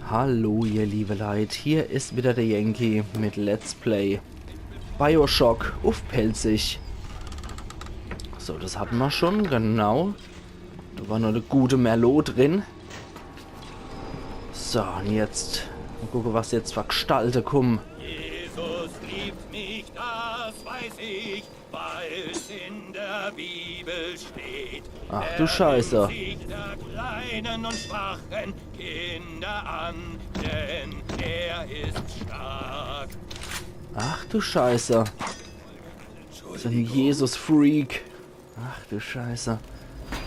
Hallo ihr liebe Leid, hier ist wieder der Yankee mit Let's Play Bioshock auf Pelzig. So, das hatten wir schon, genau. Da war noch eine gute Merlot drin. So, und jetzt mal gucken, was jetzt für Gestalten kommen. Jesus liebt mich, das weiß ich, weil es in der Bibel steht. Ach du Scheiße. Sieht der kleinen und schwachen Kinder an, denn er ist stark. Ach du Scheiße. So ein Jesus-Freak. Ach du Scheiße.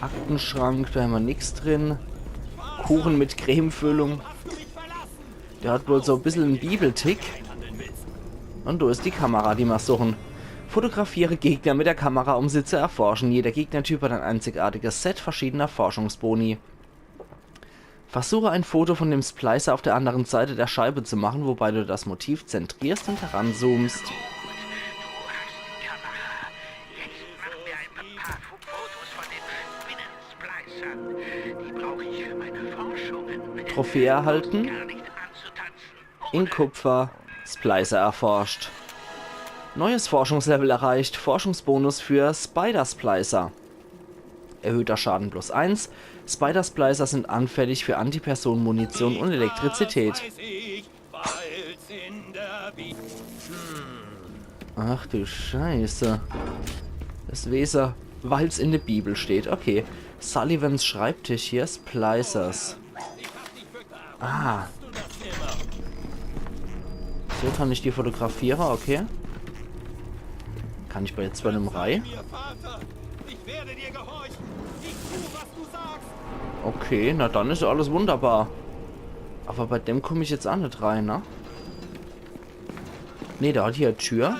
Aktenschrank, da haben wir nichts drin. Kuchen mit Cremefüllung. Der hat wohl so ein bisschen einen Bibeltick. Und da ist die Kamera, die wir suchen. Fotografiere Gegner mit der Kamera, um sie zu erforschen. Jeder Gegnertyp hat ein einzigartiges Set verschiedener Forschungsboni. Versuche ein Foto von dem Splicer auf der anderen Seite der Scheibe zu machen, wobei du das Motiv zentrierst und heranzoomst. Trophäe erhalten. In Kupfer. Splicer erforscht. Neues Forschungslevel erreicht. Forschungsbonus für Spider-Splicer. Erhöhter Schaden +1. Spider-Splicer sind anfällig für Antipersonenmunition und Elektrizität. Ach du Scheiße. Das Weser, weil es in der Bibel steht. Okay. Sullivans Schreibtisch hier. Splicers. Ah. So kann ich die fotografieren, okay. Kann ich bei jetzt bei einem Reihe? Okay, na dann ist alles wunderbar. Aber bei dem komme ich jetzt auch nicht rein, ne? Ne, da hat hier eine Tür.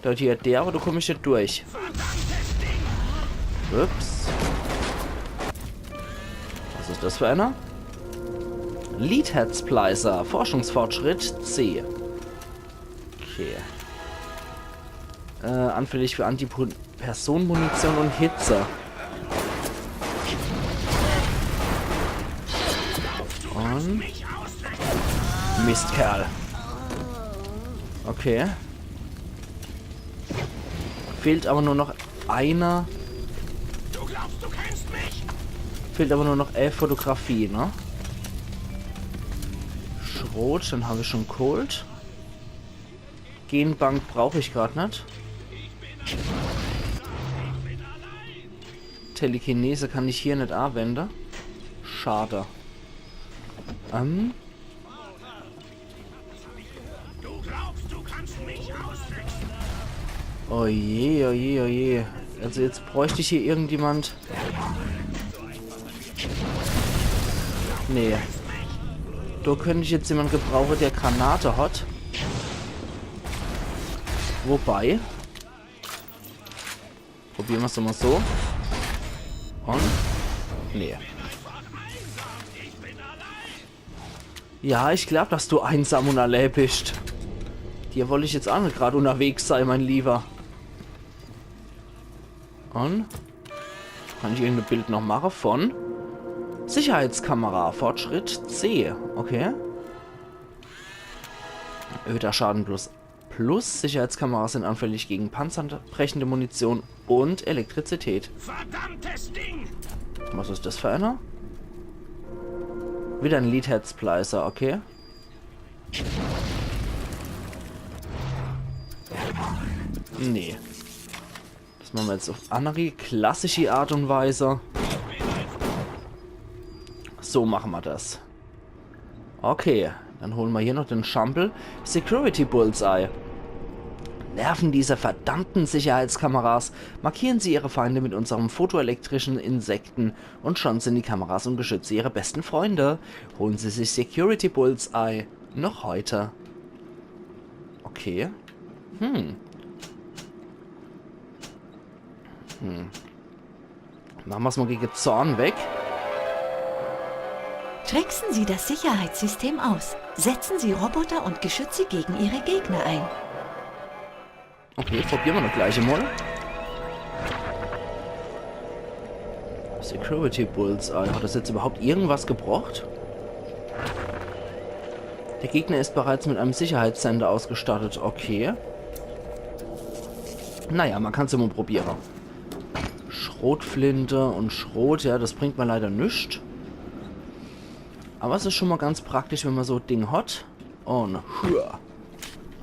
Da hat hier der, aber da komme ich nicht durch. Ups. Was ist das für einer? Leadhead Splicer. Forschungsfortschritt C. Okay. Anfällig für Antipersonenmunition und Hitze. Und Mistkerl. Okay. Fehlt aber nur noch einer. Du glaubst, du kennst mich? Fehlt aber nur noch 11 Fotografie, ne? Schrot, dann habe ich schon Cold. Genbank brauche ich gerade nicht. Telekinese kann ich hier nicht anwenden. Schade. Oh je, oh je, oh je. Also jetzt bräuchte ich hier irgendjemand. Nee. Da könnte ich jetzt jemanden gebrauchen, der Granate hat. Wobei. Probieren wir es doch mal so. Und? Nee. Ja, ich glaube, dass du einsam und allein bist. Dir wollte ich jetzt auch nicht gerade unterwegs sein, mein Lieber. Und? Kann ich irgendein Bild noch machen von? Sicherheitskamera, Fortschritt C. Okay. Erhöhter Schaden plus. Sicherheitskameras sind anfällig gegen panzerbrechende Munition und Elektrizität. Verdammtes Ding! Was ist das für einer? Wieder ein Leadhead Splicer, okay. Nee. Das machen wir jetzt auf andere klassische Art und Weise. So machen wir das. Okay, dann holen wir hier noch den Schampel. Security Bullseye. Nerven dieser verdammten Sicherheitskameras. Markieren Sie Ihre Feinde mit unserem photoelektrischen Insekten und schon sind die Kameras und Geschütze Ihre besten Freunde. Holen Sie sich Security Bullseye. Noch heute. Okay. Machen wir es mal gegen Zorn weg. Tricksen Sie das Sicherheitssystem aus. Setzen Sie Roboter und Geschütze gegen Ihre Gegner ein. Okay, probieren wir noch gleich mal. Security Bullseye. Hat das jetzt überhaupt irgendwas gebracht? Der Gegner ist bereits mit einem Sicherheitssender ausgestattet. Okay. Naja, man kann es immer probieren. Schrotflinte und Schrot, ja, das bringt mir leider nichts. Aber es ist schon mal ganz praktisch, wenn man so ein Ding hat. Und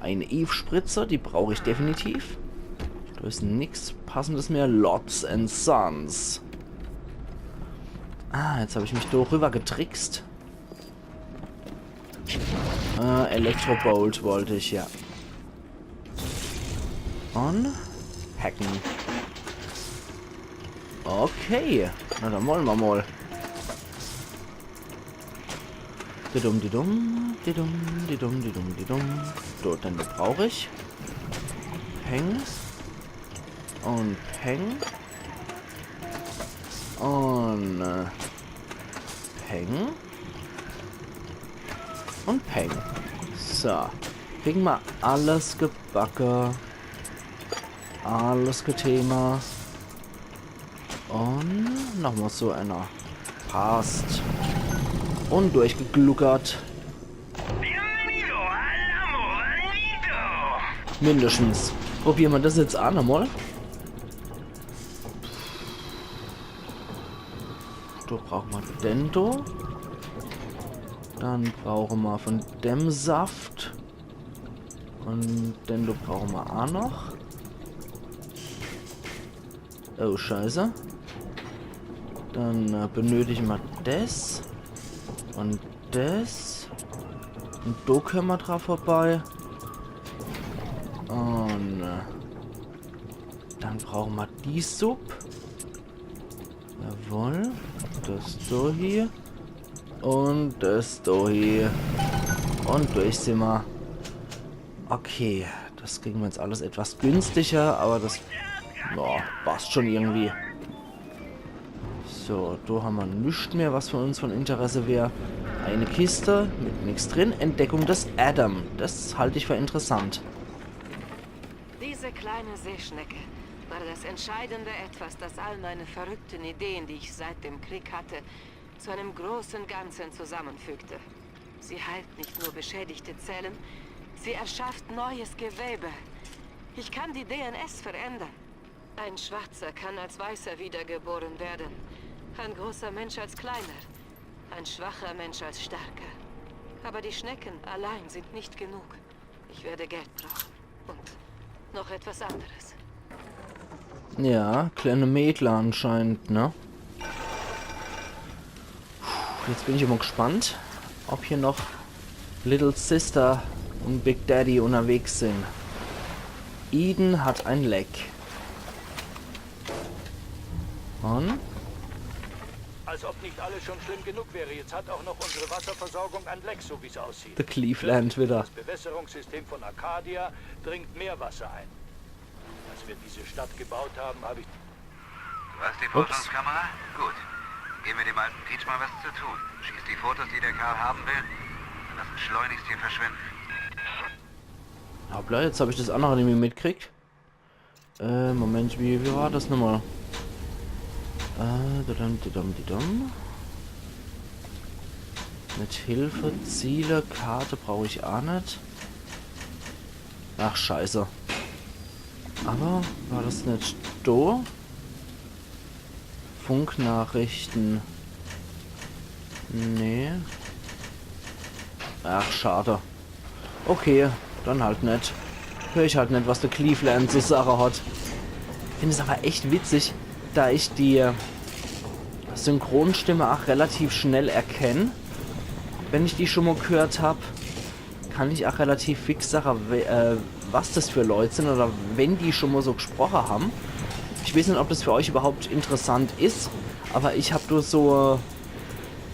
eine Eve-Spritze, die brauche ich definitiv. Da ist nichts Passendes mehr. Lots and Sons. Ah, jetzt habe ich mich da rüber getrickst. Elektrobolt wollte ich, ja. Und hacken. Okay. Na, dann wollen wir mal. Didum, didum, didum, didum, didum, didum. Dort, dann brauche ich. Peng. Und Peng. Und Peng. Und Peng. So. Kriegen wir alles gebacken. Alles Thema. Und nochmal so einer. Passt. Und durchgegluckert. Mindestens. Probieren wir das jetzt an einmal. Da brauchen wir Dento. Dann brauchen wir von dem Saft. Und Dento brauchen wir auch noch. Oh, scheiße. Dann benötigen wir das. Und das. Und da können wir drauf vorbei. Und dann brauchen wir die Suppe. Jawohl. Das da hier. Und das da hier. Und durch sind wir. Okay. Das kriegen wir jetzt alles etwas günstiger, aber das passt schon irgendwie. So, da haben wir nichts mehr, was für uns von Interesse wäre. Eine Kiste mit nichts drin. Entdeckung des Adam. Das halte ich für interessant. Diese kleine Seeschnecke war das entscheidende Etwas, das all meine verrückten Ideen, die ich seit dem Krieg hatte, zu einem großen Ganzen zusammenfügte. Sie heilt nicht nur beschädigte Zellen, sie erschafft neues Gewebe. Ich kann die DNS verändern. Ein Schwarzer kann als Weißer wiedergeboren werden. Ein großer Mensch als kleiner. Ein schwacher Mensch als starker. Aber die Schnecken allein sind nicht genug. Ich werde Geld brauchen. Und noch etwas anderes. Ja, kleine Mädler anscheinend, ne? Jetzt bin ich immer gespannt, ob hier noch Little Sister und Big Daddy unterwegs sind. Eden hat ein Leck. Und? Als ob nicht alles schon schlimm genug wäre. Jetzt hat auch noch unsere Wasserversorgung ein Leck, so wie es aussieht. The Cleveland wieder. Das Bewässerungssystem von Arcadia dringt mehr Wasser ein. Als wir diese Stadt gebaut haben, habe ich... Du hast die Forschungskamera? Gut. Geben wir dem alten Peach mal was zu tun. Schieß die Fotos, die der Karl haben will. Und lass uns schleunigst hier verschwinden. Hoppla, jetzt habe ich das andere nicht mehr mitgekriegt. Moment, wie war das nochmal? Mit Hilfe, Ziele, Karte brauche ich auch nicht. Ach, scheiße. Aber war das nicht da? Funknachrichten. Nee. Ach, schade. Okay, dann halt nicht. Hör ich halt nicht, was der Cleveland zur Sache hat. Ich finde es aber echt witzig, da ich die Synchronstimme auch relativ schnell erkenne. Wenn ich die schon mal gehört habe, kann ich auch relativ fix sagen, was das für Leute sind oder wenn die schon mal so gesprochen haben. Ich weiß nicht, ob das für euch überhaupt interessant ist, aber ich habe nur so,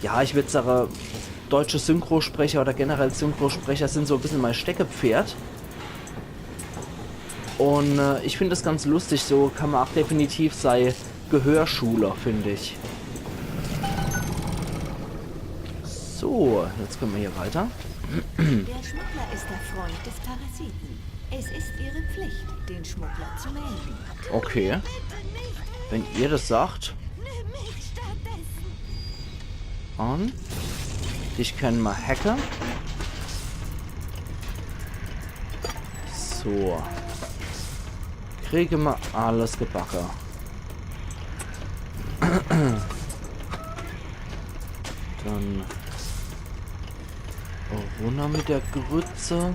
ja, ich würde sagen, deutsche Synchrosprecher oder generell Synchrosprecher sind so ein bisschen mein Steckepferd. Und ich finde das ganz lustig, so kann man auch definitiv sei Gehörschule, finde ich. So, jetzt können wir hier weiter. Der Schmuggler ist der Freund des Parasiten. Es ist ihre Pflicht, den Schmuggler zu melden. Okay. Wenn ihr das sagt. Nimm mich statt Und dich können wir hacken. So. Kriegen wir alles gebacken. Dann runter mit der Grütze.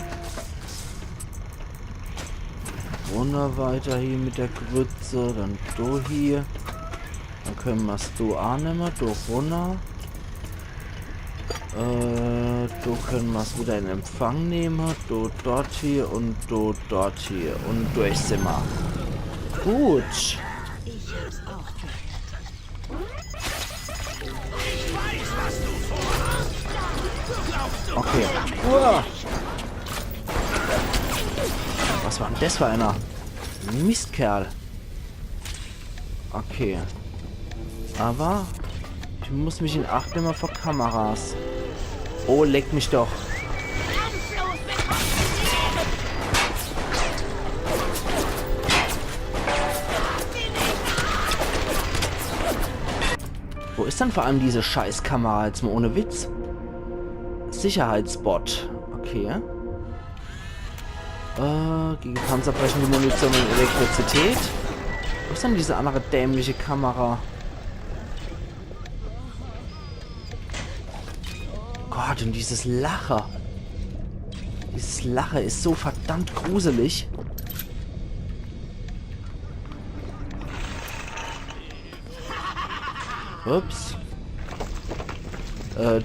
Runter weiter hier mit der Grütze. Dann do hier. Dann können wir es do annehmen. Do runter. Do können wir es wieder in Empfang nehmen. Do dort hier und do dort hier. Und durch sind wir. Gut. Ich hab's auch gehört. Okay. Uah. Was war denn das für einer? Mistkerl. Okay. Aber ich muss mich in Acht nehmen vor Kameras. Oh, leck mich doch. Wo ist denn vor allem diese Scheißkamera jetzt mal ohne Witz? Sicherheitsbot. Okay. Gegen Panzerbrechen, die Munition und Elektrizität. Wo ist denn diese andere dämliche Kamera? Gott, und dieses Lacher. Dieses Lacher ist so verdammt gruselig. Ups.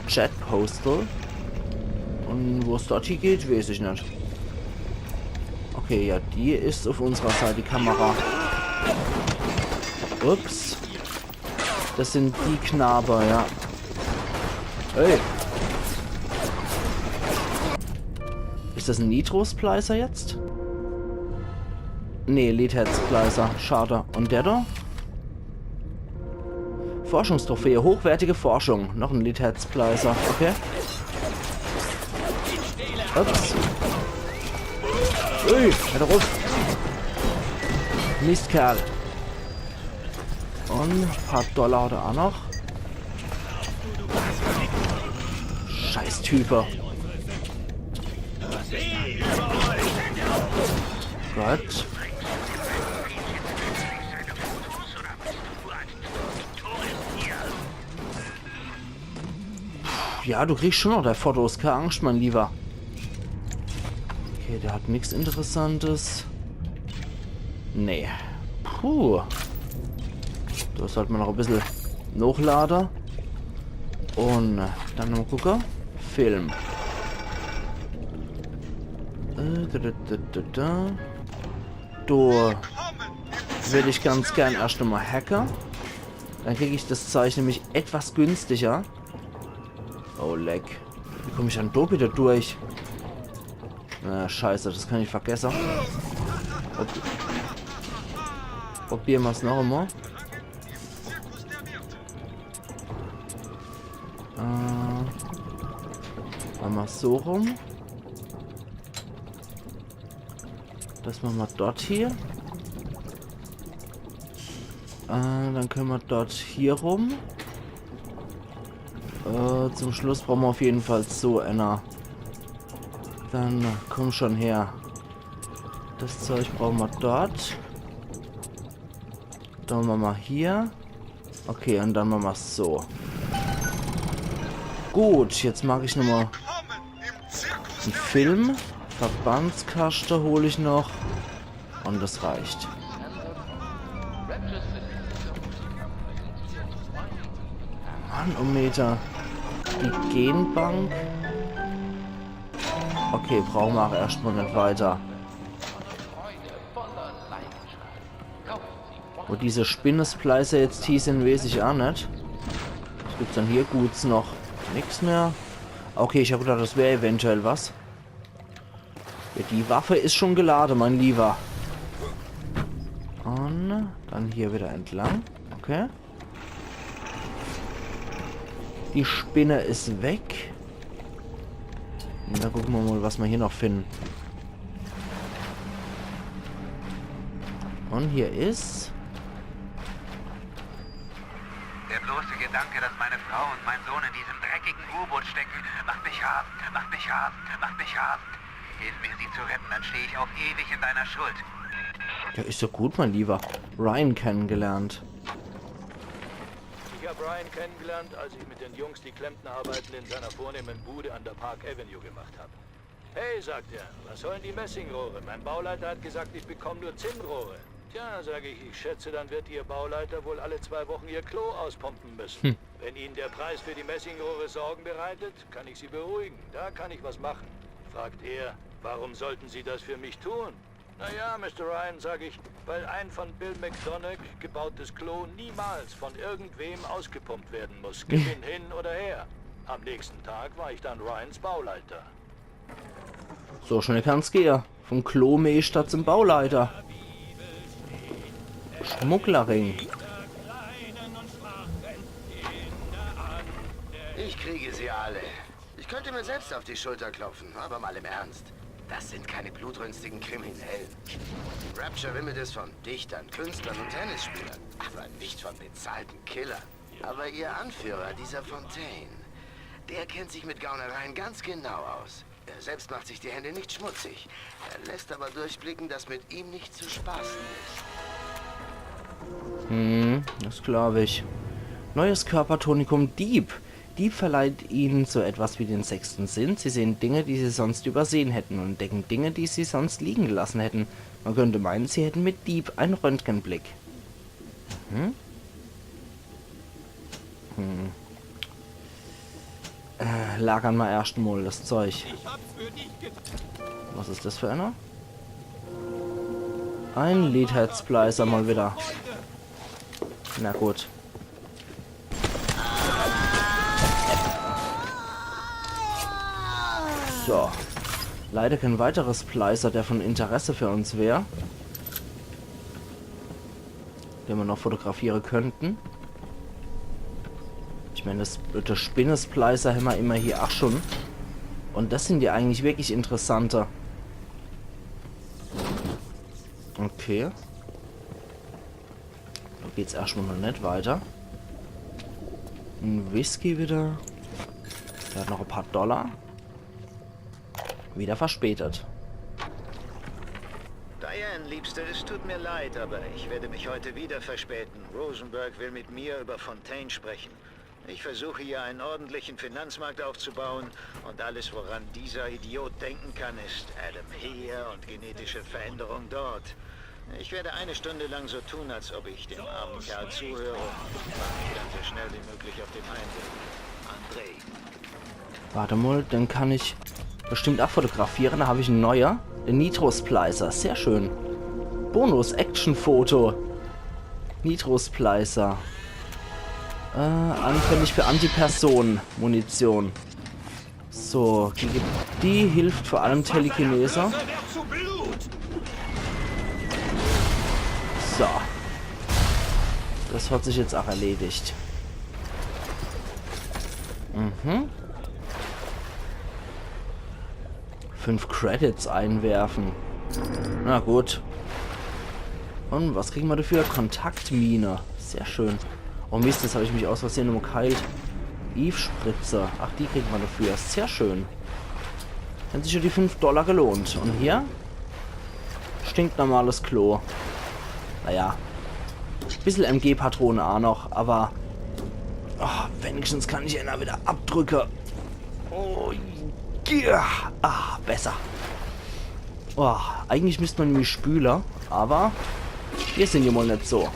Jet Postal. Und wo es dort hier geht, weiß ich nicht. Okay, ja, die ist auf unserer Seite, die Kamera. Ups. Das sind die Knaber, ja. Hey. Ist das ein Nitro-Splicer jetzt? Nee, Leadhead-Splicer. Schade. Und der da? Forschungstrophäe. Hochwertige Forschung. Noch ein Leadhead-Splicer. Okay. Ups. Ui, hör doch auf. Mistkerl. Und ein paar Dollar oder auch noch. Scheiß Type. Gott. Ja, du kriegst schon noch deine Fotos. Keine Angst, mein Lieber. Okay, der hat nichts Interessantes. Nee. Puh. Da sollte man noch ein bisschen Nachlader. Und dann noch gucken. Film. Da will ich ganz gern erst einmal hacken. Dann kriege ich das Zeichen nämlich etwas günstiger. Oh, leck. Wie komme ich dann da wieder durch? Na, scheiße, das kann ich vergessen. Probieren wir es noch einmal. Machen wir es so rum. Das machen wir dort hier. Dann können wir dort hier rum. Zum Schluss brauchen wir auf jeden Fall so einer. Dann komm schon her. Das Zeug brauchen wir dort. Dann machen wir mal hier. Okay, und dann machen wir es so. Gut, jetzt mag ich nochmal einen Film. Verbandskaste hole ich noch. Und das reicht. Manometer. Die Genbank. Okay, brauchen wir auch erstmal nicht weiter. Wo diese Spinnespleißer jetzt hier sind, weiß ich auch nicht. Was gibt's dann hier Guts noch? Nichts mehr. Okay, ich habe gedacht, das wäre eventuell was. Ja, die Waffe ist schon geladen, mein Lieber. Und dann hier wieder entlang. Okay. Die Spinne ist weg. Und dann gucken wir mal, was wir hier noch finden. Und hier ist... Der bloße Gedanke, dass meine Frau und mein Sohn in diesem dreckigen U-Boot stecken. Mach mich hart, mach mich hart, mach mich hart. Hilf mir, sie zu retten, dann stehe ich auf ewig in deiner Schuld. Ja, ist doch gut, mein Lieber. Ryan kennengelernt. Ich habe Ryan kennengelernt, als ich mit den Jungs die Klempnerarbeiten in seiner vornehmen Bude an der Park Avenue gemacht habe. Hey, sagt er, was sollen die Messingrohre? Mein Bauleiter hat gesagt, ich bekomme nur Zinnrohre. Tja, sage ich, ich schätze, dann wird Ihr Bauleiter wohl alle 2 Wochen Ihr Klo auspumpen müssen. Wenn Ihnen der Preis für die Messingrohre Sorgen bereitet, kann ich Sie beruhigen. Da kann ich was machen. Fragt er, warum sollten Sie das für mich tun? Naja, Mr. Ryan, sage ich, weil ein von Bill McDonagh gebautes Klo niemals von irgendwem ausgepumpt werden muss. Gewinn hin oder her. Am nächsten Tag war ich dann Ryans Bauleiter. So schnell kann's gehen. Vom Klo-Mähstadt zum Bauleiter. Schmugglerring. Ich kriege sie alle. Ich könnte mir selbst auf die Schulter klopfen, aber mal im Ernst. Das sind keine blutrünstigen Kriminellen. Rapture wimmelt es von Dichtern, Künstlern und Tennisspielern, aber nicht von bezahlten Killern. Aber ihr Anführer, dieser Fontaine, der kennt sich mit Gaunereien ganz genau aus. Er selbst macht sich die Hände nicht schmutzig. Er lässt aber durchblicken, dass mit ihm nicht zu spaßen ist. Das glaube ich. Neues Körpertonikum Dieb. Dieb verleiht ihnen so etwas wie den 6. Sinn. Sie sehen Dinge, die sie sonst übersehen hätten und entdecken Dinge, die sie sonst liegen gelassen hätten. Man könnte meinen, sie hätten mit Dieb einen Röntgenblick. Lagern wir erst mal das Zeug. Was ist das für einer? Ein Leadhead-Splicer mal wieder. Na gut. So. Leider kein weiteres Splicer, der von Interesse für uns wäre. Den wir noch fotografieren könnten. Ich meine, das Spinne-Splicer haben wir immer hier auch schon. Und das sind die eigentlich wirklich interessanter. Okay. Da geht's erstmal noch nicht weiter. Ein Whisky wieder. Der hat noch ein paar Dollar. Wieder verspätet. Diane, Liebste, es tut mir leid, aber ich werde mich heute wieder verspäten. Rosenberg will mit mir über Fontaine sprechen. Ich versuche hier einen ordentlichen Finanzmarkt aufzubauen und alles, woran dieser Idiot denken kann, ist Adam hier und genetische Veränderung dort. Ich werde eine Stunde lang so tun, als ob ich dem armen Kerl zuhöre und mache mich dann so schnell wie möglich auf den Heimweg. André. Warte mal, dann kann ich bestimmt auch fotografieren. Da habe ich ein neuer. Den Nitro-Splicer. Sehr schön. Bonus-Action-Foto. Nitro-Splicer. Anfällig für Antipersonen-Munition. So, die hilft vor allem Telekineser. So. Das hat sich jetzt auch erledigt. 5 Credits einwerfen. Na gut. Und was kriegen wir dafür? Kontaktmine. Sehr schön. Oh Mist, das habe ich mich aus Versehen umgekeilt. Eve-Spritze. Ach, die kriegt man dafür. Sehr schön. Hat sich ja die $5 gelohnt. Und hier? Stinknormales Klo. Naja. Ein bisschen MG-Patronen auch noch, aber... Oh, wenigstens kann ich ihn wieder abdrücken. Oh, yeah. Ah, besser. Oh, eigentlich müsste man nämlich Spüler, aber... Wir sind ja mal nicht so.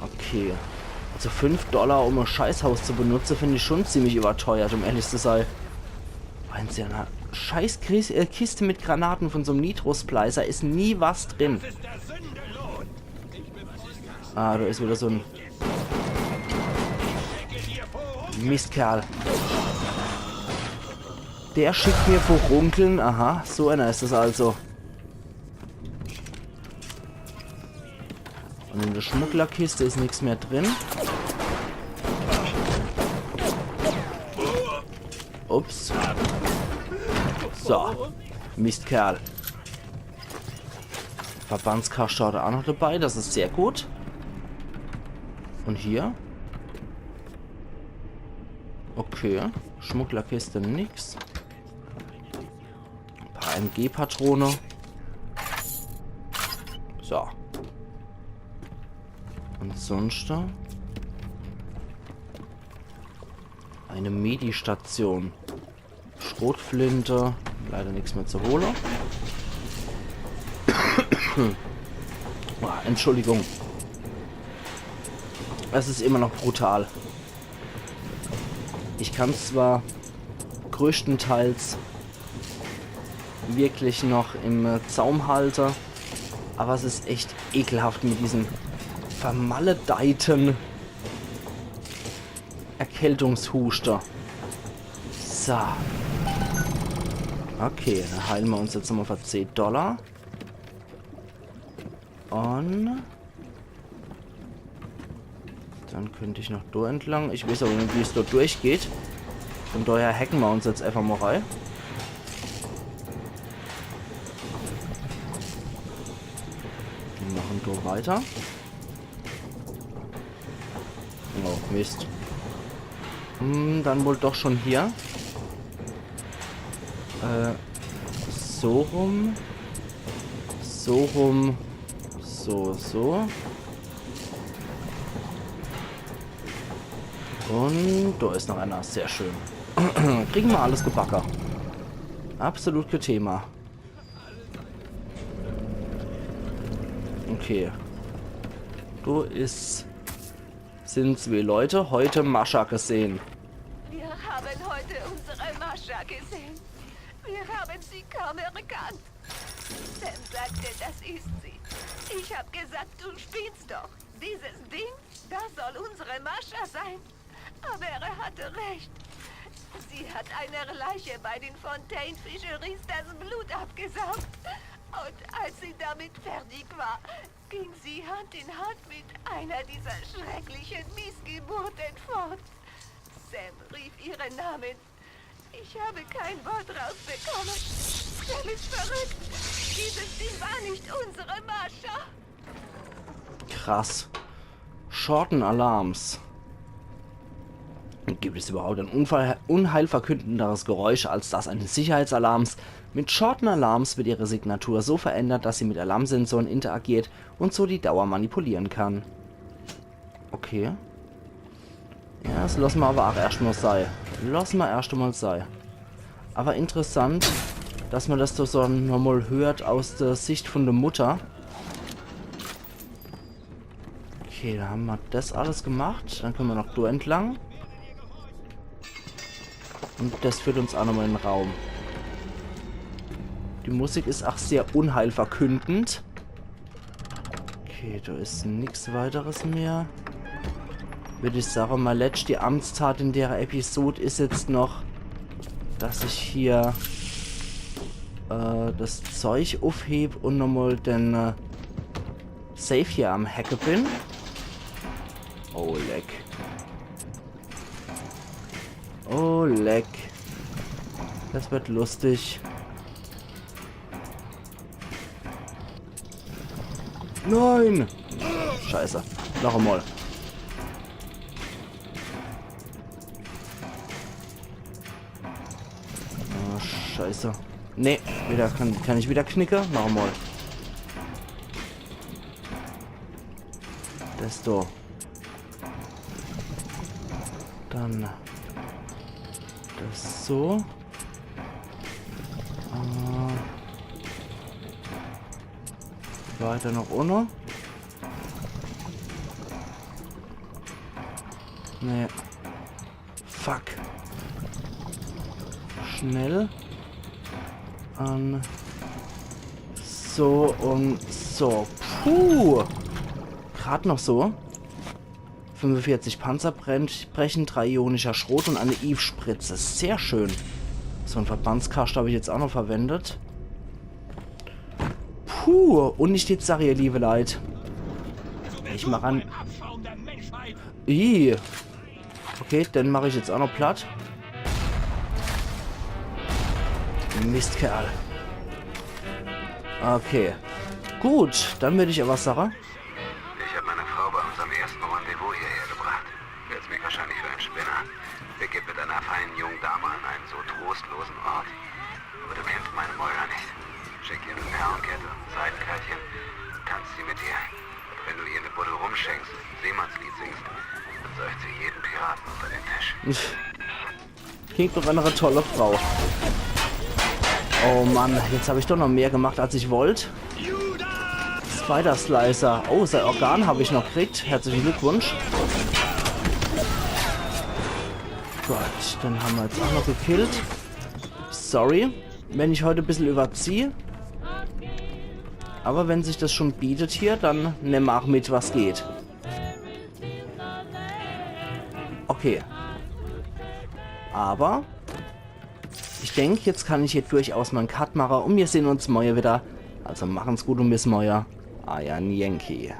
Okay. Also $5, um ein Scheißhaus zu benutzen, finde ich schon ziemlich überteuert, um ehrlich zu sein. Weil in einer scheiß Kiste mit Granaten von so einem Nitro-Splicer ist nie was drin. Ah, da ist wieder so ein Mistkerl. Der schickt mir Furunkeln. Aha, so einer ist es also. Und in der Schmugglerkiste ist nichts mehr drin. Ups. So. Mistkerl. Verbandskarte auch noch dabei. Das ist sehr gut. Und hier? Okay. Schmugglerkiste nix. Ein paar MG-Patrone. So. Und sonst da? Eine Medi-Station. Schrotflinte. Leider nichts mehr zu holen. Oh, Entschuldigung. Es ist immer noch brutal. Ich kann zwar größtenteils wirklich noch im Zaum halten, aber es ist echt ekelhaft mit diesen vermaledeiten Erkältungshuster. So. Okay, dann heilen wir uns jetzt nochmal für $10. Und dann könnte ich noch da entlang. Ich weiß aber nicht, wie es dort durchgeht. Von daher hacken wir uns jetzt einfach mal rein. Wir machen da weiter. Oh, Mist. Dann wohl doch schon hier. So rum. So rum. So. Und da ist noch einer. Sehr schön. Kriegen wir alles gebacken. Absolut kein Thema. Okay. Sind 2 Leute heute Mascha gesehen. Wir haben heute unsere Mascha gesehen. Wir haben sie kaum erkannt. Sam sagte, das ist sie. Ich habe gesagt, du spielst doch. Dieses Ding, das soll unsere Mascha sein. Aber er hatte recht. Sie hat einer Leiche bei den Fontaine Fisheries das Blut abgesaugt. Und als sie damit fertig war, ging sie Hand in Hand mit einer dieser schrecklichen Missgeburten fort. Sam rief ihren Namen. Ich habe kein Wort rausbekommen. Sam ist verrückt. Dieses Ding war nicht unsere Mascha. Krass. Shorten-Alarms. Gibt es überhaupt ein unheilverkündenderes Geräusch als das eines Sicherheitsalarms? Mit Shorten-Alarms wird ihre Signatur so verändert, dass sie mit Alarmsensoren interagiert und so die Dauer manipulieren kann. Okay. Ja, das lassen wir aber auch erstmal sein. Aber interessant, dass man das so nochmal hört aus der Sicht von der Mutter. Okay, da haben wir das alles gemacht. Dann können wir noch da entlang. Und das führt uns auch nochmal in den Raum. Die Musik ist auch sehr unheilverkündend. Okay, da ist nichts weiteres mehr. Würde ich sagen, mal die Amtstat in der Episode ist jetzt noch, dass ich hier das Zeug aufhebe und nochmal den Safe hier am Hacke bin. Oh, leck. Oh, leck. Das wird lustig. Nein! Scheiße. Noch einmal. Oh, scheiße. Nee, wieder kann ich wieder knicken? Noch einmal. Das da. Dann das so. Weiter noch ohne. Nee. Fuck. Schnell. So und so. Puh. Gerade noch so. 45 Panzerbrechen, 3 ionischer Schrot und eine Eve-Spritze. Sehr schön. So ein Verbandskasten habe ich jetzt auch noch verwendet. Puh. Und nicht jetzt sage ihr liebe Leid. Ich mache an. Ih. Okay, dann mache ich jetzt auch noch platt. Mistkerl. Okay. Gut, dann würde ich aber sagen. Ich habe meine Frau bei unserem ersten Rendezvous hierher gebracht. Hältst mich wahrscheinlich für einen Spinner. Begib mit einer feinen jungen Dame an einen so trostlosen Ort. Aber du kennst meine Moira nicht. Schick ihr eine Perlenkette und ein Seidenkleidchen. Tanzt sie mit dir. Und wenn du ihr eine Buddel rumschenkst und ein Seemannslied singst, dann säuft sie jeden Piraten unter den Tisch. Klingt doch eine tolle Frau. Oh Mann, jetzt habe ich doch noch mehr gemacht, als ich wollte. Spider-Slicer. Oh, sein Organ habe ich noch gekriegt. Herzlichen Glückwunsch. Gut, dann haben wir jetzt auch noch gekillt. Sorry, wenn ich heute ein bisschen überziehe. Aber wenn sich das schon bietet hier, dann nehmen wir auch mit, was geht. Okay. Aber ich denke, jetzt kann ich hier durchaus mal einen Cut machen und wir sehen uns morgen wieder. Also machen's gut und bis morgen. Euer Yankee.